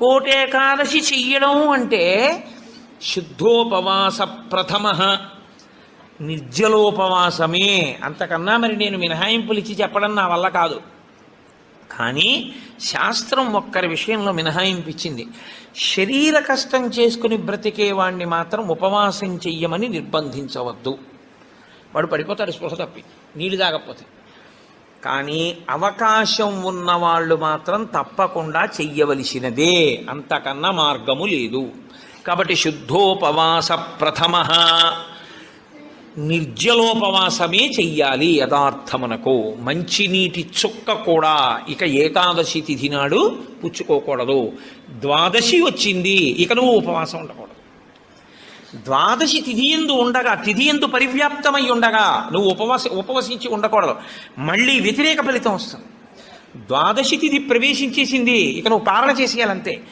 ముక్కోటేకాదశి చెయ్యడం అంటే శుద్ధోపవాస ప్రథమ నిర్జలోపవాసమే. అంతకన్నా మరి నేను మినహాయింపులు ఇచ్చి చెప్పడం నా వల్ల కాదు. కానీ శాస్త్రం ఒక్కరి విషయంలో మినహాయింపు ఇచ్చింది. శరీర కష్టం చేసుకుని బ్రతికేవాణ్ణి మాత్రం ఉపవాసం చెయ్యమని నిర్బంధించవద్దు. వాడు పడిపోతాడు స్పృహ తప్పి, నీళ్ళు తాగకపోతే. కానీ అవకాశం ఉన్నవాళ్ళు మాత్రం తప్పకుండా చెయ్యవలసినదే, అంతకన్నా మార్గము లేదు. కాబట్టి శుద్ధోపవాస ప్రథమ నిర్జలోపవాసమే చెయ్యాలి. యథార్థమునకు మంచినీటి చుక్క కూడా ఇక ఏకాదశి తిథి నాడు పుచ్చుకోకూడదు. ద్వాదశి వచ్చింది, ఇక నువ్వు ఉపవాసం ఉండకూడదు. ద్వాదశి తిథి ఎందు ఉండగా, తిథి ఎందు పరివ్యాప్తమై ఉండగా నువ్వు ఉపవసించి ఉండకూడదు. మళ్ళీ వ్యతిరేక ఫలితం వస్తుంది. ద్వాదశి తిథి ప్రవేశించేసింది, ఇక నువ్వు పాలన చేసేయాలంతే.